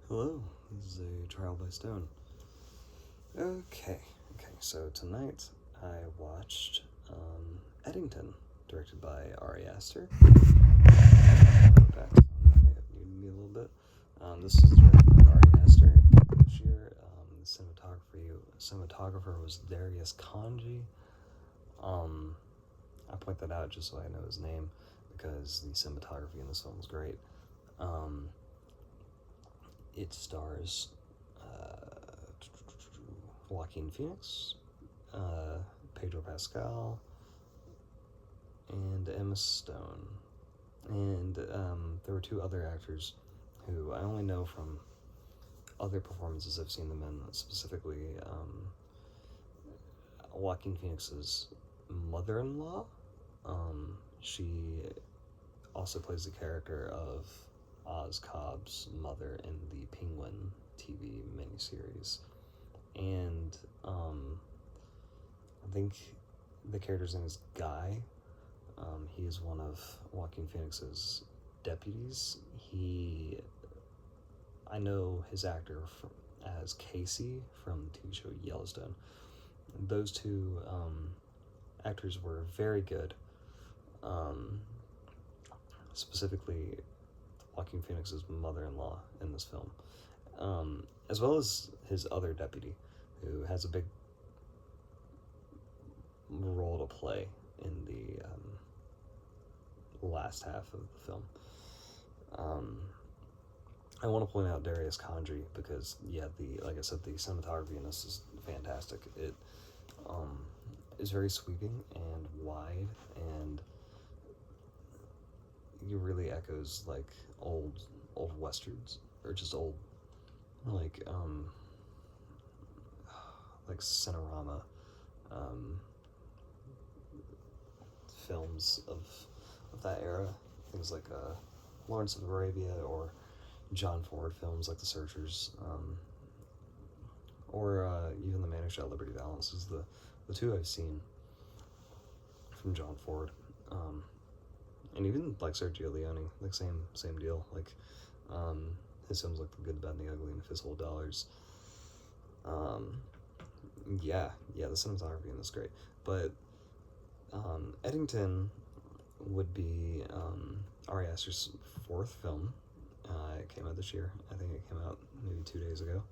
Hello, this is a Trial by Stone. Okay, so tonight I watched Eddington, directed by Ari Aster. Back, may have muted me a little bit. This is directed by Ari Aster. This year, the cinematographer was Darius Kanji. I point that out just so I know his name because the cinematography in this film was great. It stars Joaquin Phoenix, Pedro Pascal, and Emma Stone. And there were two other actors who I only know from other performances I've seen them in, specifically Joaquin Phoenix's mother-in-law. She also plays the character of Oz Cobb's mother in the Penguin TV miniseries. And I think the character's name is Guy. He is one of Joaquin Phoenix's deputies. I know his actor as Casey from the TV show Yellowstone. Those two actors were very good. Specifically, Joaquin Phoenix's mother-in-law in this film, as well as his other deputy, who has a big role to play in the last half of the film. I want to point out Darius Kanji because, like I said, the cinematography in this is fantastic. It is very sweeping and wide, and it really echoes like old westerns, or just old like Cinerama films of that era. Things like Lawrence of Arabia or John Ford films like The Searchers, or even The Man Who Shot Liberty Valance is the two I've seen from John Ford. And even like Sergio Leone, like same deal. Like his films like The Good, Bad, and the Ugly and A Fistful of Dollars. The cinematography in this is great. But Eddington would be Ari Aster's fourth film. It came out this year. I think it came out maybe 2 days ago.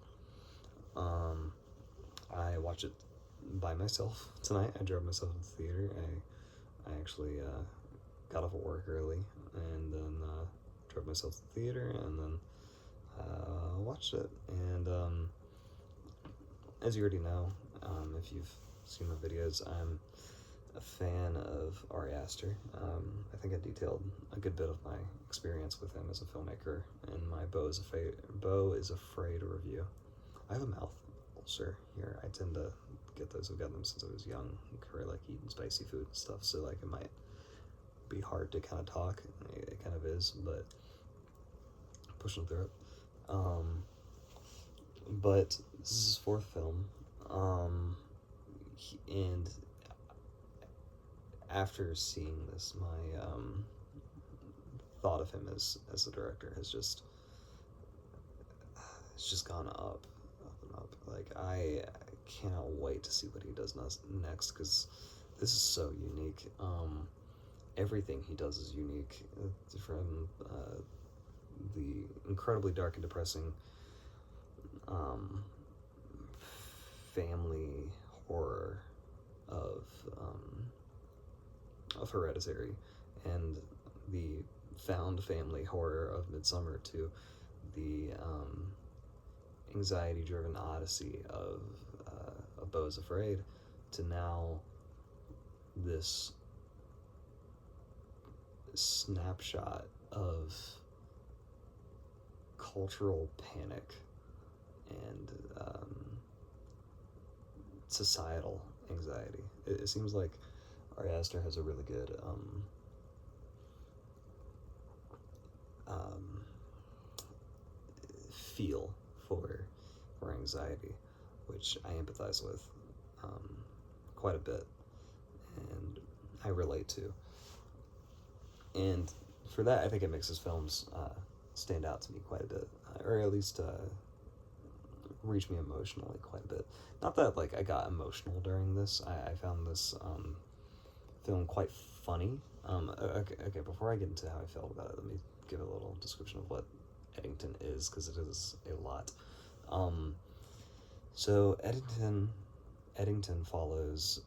I watched it by myself tonight. I drove myself to the theater. I actually got off of work early and then drove myself to the theater and then watched it. And as you already know, if you've seen my videos, I'm a fan of Ari Aster. I think I detailed a good bit of my experience with him as a filmmaker in my Beau is Afraid review. I have a mouth ulcer here. I tend to get those. I've gotten them since I was young. I like eating spicy food and stuff, so like it might be hard to kind of talk. It kind of is, but pushing through it. But this is his fourth film, and after seeing this, my thought of him as a director has just gone up and up. Like I cannot wait to see what he does next because this is so unique. Everything he does is unique, from the incredibly dark and depressing family horror of Hereditary and the found family horror of Midsummer to the anxiety-driven odyssey of Beau is Afraid to now this snapshot of cultural panic and societal anxiety. It seems like Ari Aster has a really good feel for anxiety, which I empathize with quite a bit and I relate to. And for that, I think it makes his films stand out to me quite a bit. or at least reached me emotionally quite a bit. Not that like I got emotional during this. I found this film quite funny. Okay, before I get into how I felt about it, let me give a little description of what Eddington is, because it is a lot. So Eddington follows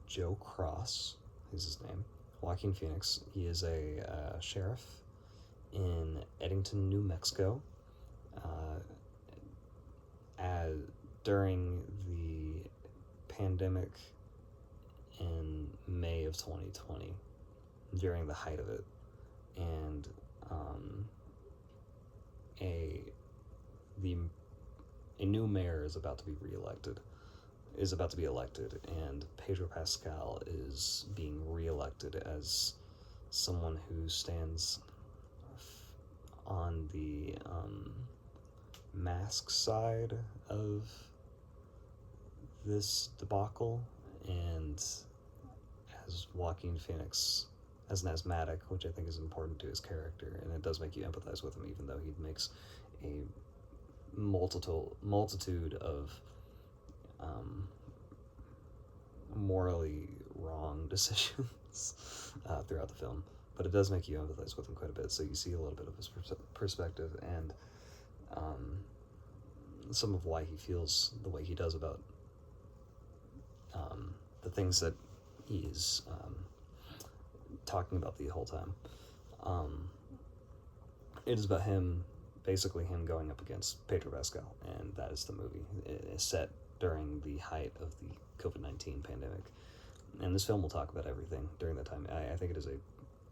Joe Cross, is his name, Joaquin Phoenix. He is a sheriff in Eddington, New Mexico. During the pandemic in May of 2020, during the height of it, and a new mayor is about to be elected, and Pedro Pascal is being reelected as someone who stands on the mask side of this debacle, and as Joaquin Phoenix as an asthmatic, which I think is important to his character, and it does make you empathize with him, even though he makes a multitude of morally wrong decisions throughout the film. But it does make you empathize with him quite a bit, so you see a little bit of his perspective, and some of why he feels the way he does about the things that he's talking about the whole time. It is about basically him going up against Pedro Pascal, and that is the movie. It is set during the height of the COVID-19 pandemic, and this film will talk about everything during that time. I think it is a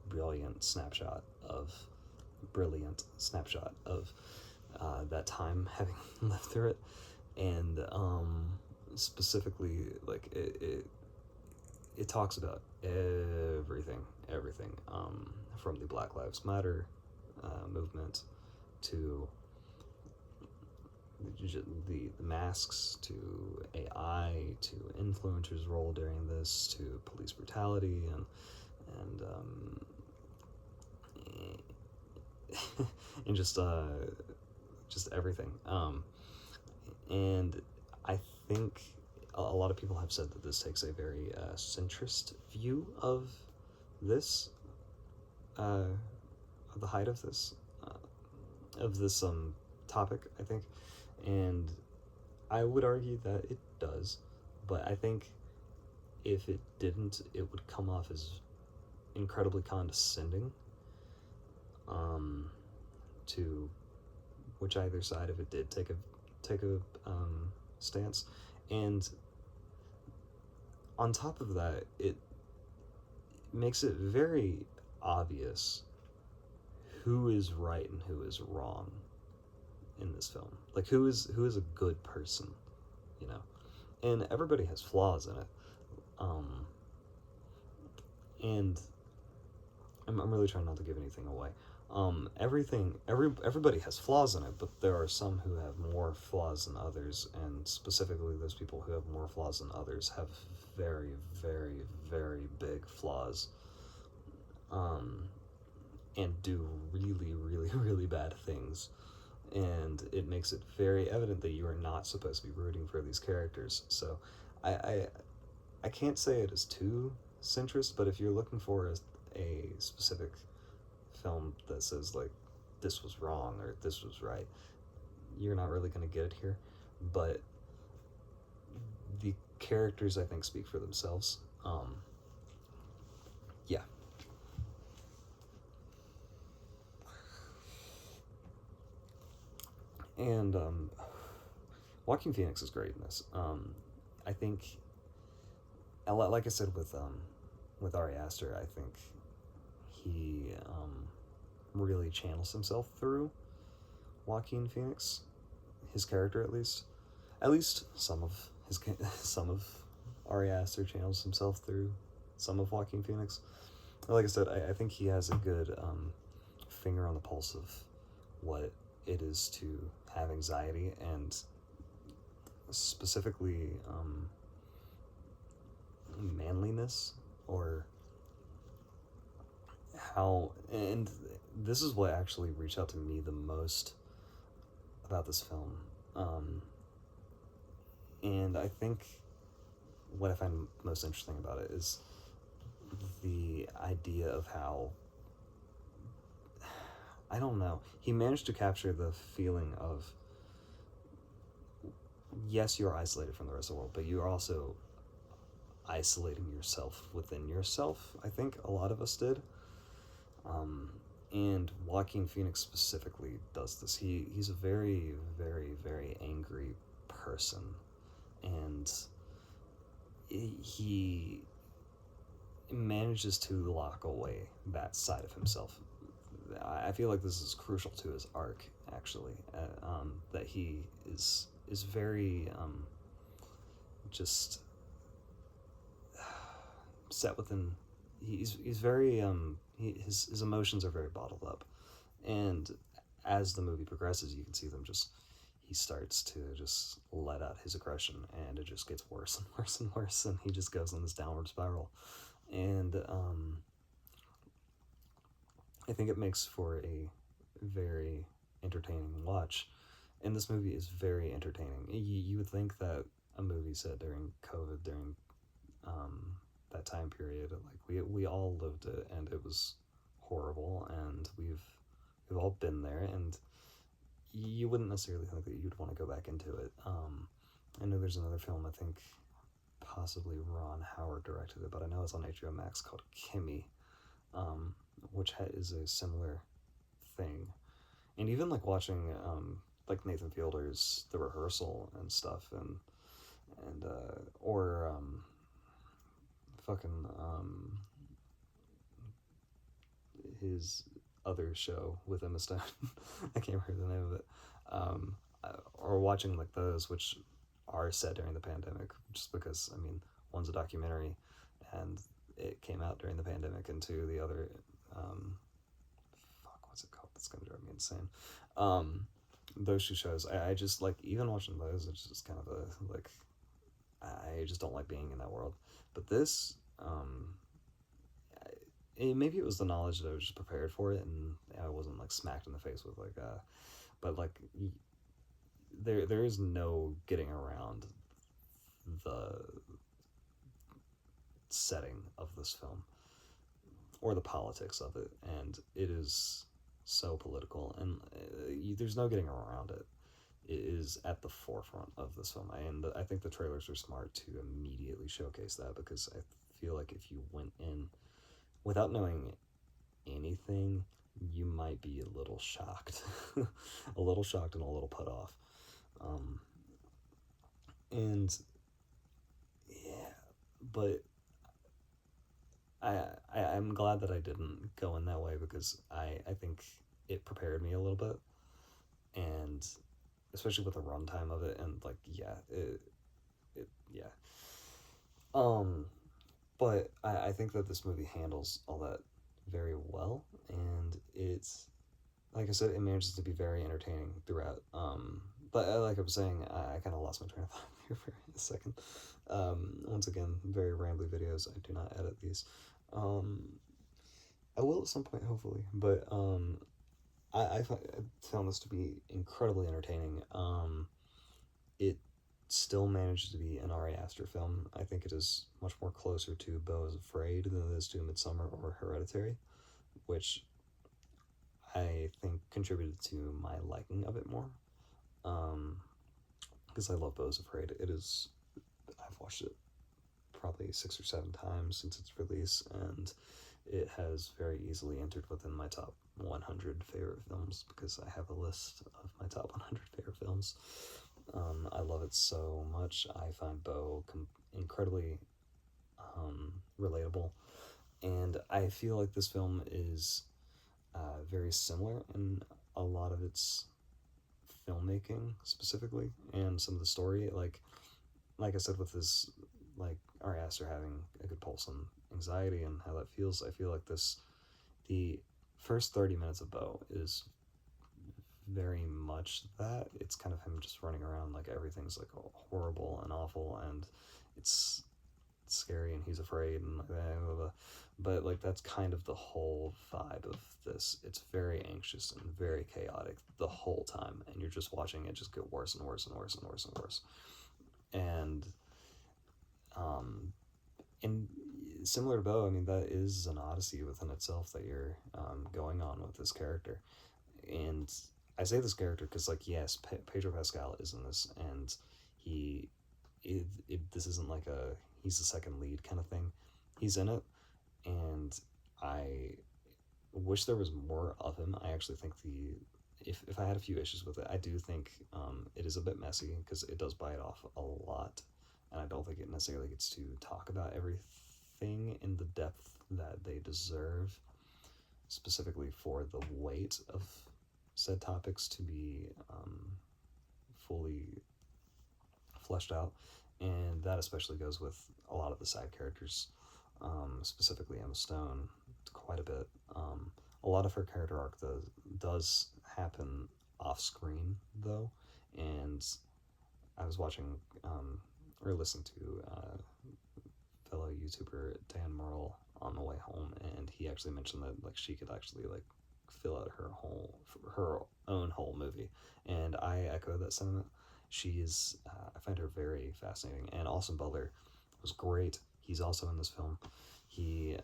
brilliant snapshot of that time, having lived through it, and specifically, like, it talks about everything, from the Black Lives Matter movement to the masks, to AI, to influencers' role during this, to police brutality, and and just everything. And I think a lot of people have said that this takes a very centrist view of this, of the height of this topic, I think, and I would argue that it does, but I think if it didn't, it would come off as incredibly condescending to which either side of it did take a stance. And on top of that, it makes it very obvious who is right and who is wrong in this film. Like, who is a good person, you know? And everybody has flaws in it. And I'm really trying not to give anything away. Everybody has flaws in it, but there are some who have more flaws than others, and specifically those people who have more flaws than others have very, very, very big flaws, and do really, really, really bad things, and it makes it very evident that you are not supposed to be rooting for these characters. So I can't say it is too centrist, but if you're looking for a specific film that says, like, this was wrong or this was right, you're not really going to get it here. But the characters, I think, speak for themselves. Yeah. And Joaquin Phoenix is great in this. I think, like I said with Ari Aster, I think he really channels himself through Joaquin Phoenix, his character at least some of Ari Aster channels himself through some of Joaquin Phoenix. Like I said, I think he has a good finger on the pulse of what it is to have anxiety, and specifically manliness, or how, and this is what actually reached out to me the most about this film. And I think what I find most interesting about it is the idea of how, I don't know, he managed to capture the feeling of, yes, you're isolated from the rest of the world, but you're also isolating yourself within yourself. I think a lot of us did. And Joaquin Phoenix specifically does this. He's a very, very, very angry person, and he manages to lock away that side of himself. I feel like this is crucial to his arc, actually. That he is very just set within. He's very his emotions are very bottled up, and as the movie progresses, you can see them just, he starts to just let out his aggression, and it just gets worse and worse and worse, and he just goes on this downward spiral. And I think it makes for a very entertaining watch, and this movie is very entertaining. You would think that a movie set during COVID, during that time period, like we all lived it, and it was horrible, and we've all been there, and you wouldn't necessarily think that you'd want to go back into it. I know there's another film, I think possibly Ron Howard directed it, but I know it's on HBO Max, called Kimmy, which is a similar thing. And even like watching like Nathan Fielder's The Rehearsal and stuff, and or fucking his other show with Emma Stone. I can't remember the name of it. Or watching like those, which are set during the pandemic, just because, I mean, one's a documentary and it came out during the pandemic, and two, the other, what's it called? That's gonna drive me insane. Those two shows, I just like, even watching those, it's just kind of a, like, I just don't like being in that world. But this, maybe it was the knowledge that I was just prepared for it, and I wasn't like smacked in the face with like, but like, there is no getting around the setting of this film or the politics of it, and it is so political, and there's no getting around it. It is at the forefront of this film, and I think the trailers are smart to immediately showcase that, because I feel like if you went in without knowing anything, you might be a little shocked. A little shocked and a little put off. And yeah, but I'm glad that I didn't go in that way, because I think it prepared me a little bit, and especially with the runtime of it, and like, yeah, yeah. But I think that this movie handles all that very well, and it's, like I said, it manages to be very entertaining throughout. But like I was saying, I kind of lost my train of thought here for a second. Once again, very rambly videos. I do not edit these. I will at some point, hopefully. But I found this to be incredibly entertaining. It still manages to be an Ari Aster film. I think it is much more closer to Beau is Afraid than it is to Midsommar or Hereditary, which I think contributed to my liking of it more. Because I love Beau is Afraid. I've watched it probably 6 or 7 times since its release, and it has very easily entered within my top 100 favorite films, because I have a list of my top 100 favorite films. I love it so much. I find Beau incredibly relatable, and I feel like this film is very similar in a lot of its filmmaking specifically, and some of the story. Like I said, with this, like, Ari Aster having a good pulse on anxiety and how that feels, I feel like the first 30 minutes of Beau is very much that. It's kind of him just running around like everything's like horrible and awful, and it's scary and he's afraid and like blah, blah, blah. But like that's kind of the whole vibe of this. It's very anxious and very chaotic the whole time, and you're just watching it just get worse and worse and worse and worse and worse. And and similar to Bo, I mean, that is an odyssey within itself that you're going on with this character. And I say this character because, like, yes, Pedro Pascal is in this, and he, this isn't like he's the second lead kind of thing. He's in it, and I wish there was more of him. I actually think if I had a few issues with it, I do think it is a bit messy because it does bite off a lot, and I don't think it necessarily gets to talk about everything in the depth that they deserve, specifically for the weight of said topics to be fully fleshed out. And that especially goes with a lot of the side characters, specifically Emma Stone, quite a bit. A lot of her character arc does happen off screen, though, and I was watching or listening to fellow YouTuber Dan Merle on the way home, and he actually mentioned that like she could actually like fill out her own whole movie, and I echo that sentiment. She's I find her very fascinating, and Austin Butler was great. He's also in this film. He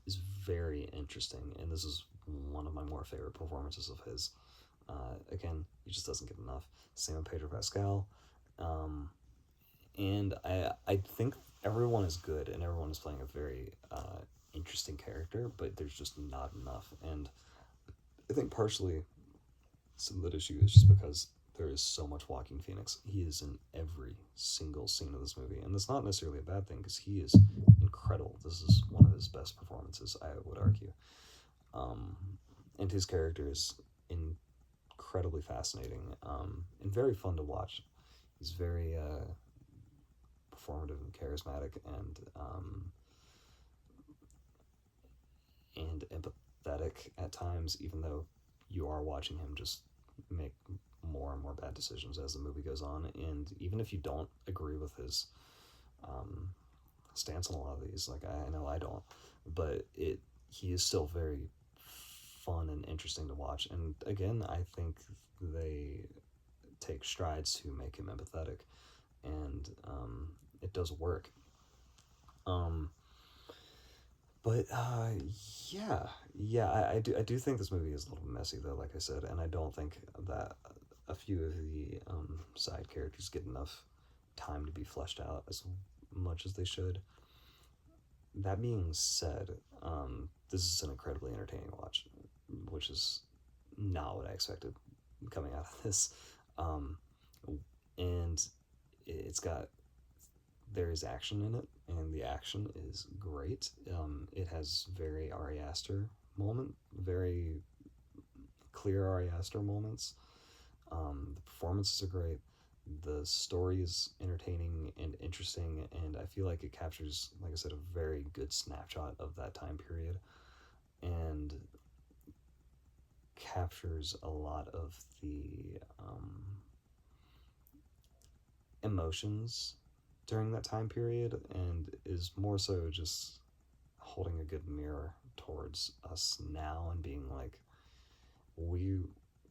is very interesting, and this is one of my more favorite performances of his. Again, he just doesn't get enough. Same with Pedro Pascal. And I think everyone is good and everyone is playing a very interesting character, but there's just not enough. And I think partially some of that issue is just because there is so much Joaquin Phoenix. He is in every single scene of this movie, and that's not necessarily a bad thing because he is incredible. This is one of his best performances, I would argue. And his character is incredibly fascinating and very fun to watch. He's very performative and charismatic and empathetic at times, even though you are watching him just make more and more bad decisions as the movie goes on. And even if you don't agree with his stance on a lot of these, like I know I don't, but he is still very fun and interesting to watch. And again, I think they take strides to make him empathetic, and it does work. But I do think this movie is a little messy though, like I said, and I don't think that a few of the side characters get enough time to be fleshed out as much as they should. That being said, this is an incredibly entertaining watch, which is not what I expected coming out of this. And there is action in it, and the action is great. It has very Ari Aster very clear Ari Aster moments. The performances are great. The story is entertaining and interesting, and I feel like it captures, like I said, a very good snapshot of that time period, and captures a lot of the emotions during that time period, and is more so just holding a good mirror towards us now and being like, we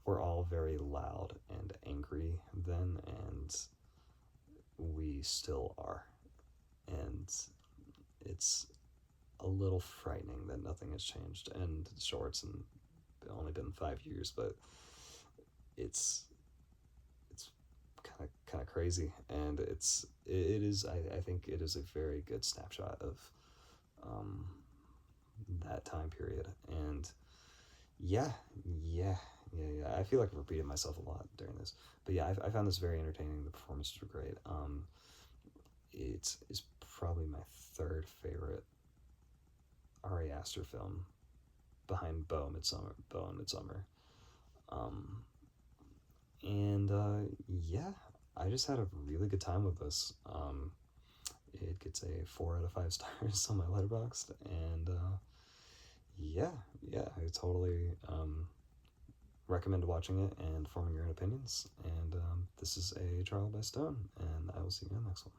were all very loud and angry then, and we still are. And it's a little frightening that nothing has changed. And sure, it's only been 5 years, but it's kind of crazy, and it is. I think it is a very good snapshot of that time period. And yeah. I feel like I've repeated myself a lot during this, but yeah, I found this very entertaining. The performances were great. It is probably my third favorite Ari Aster film, behind Bo and Midsummer. Yeah, I just had a really good time with this. It gets a 4 out of 5 stars on my Letterboxd, and I totally recommend watching it and forming your own opinions. And this is a Trial by Stone, and I will see you in the next one.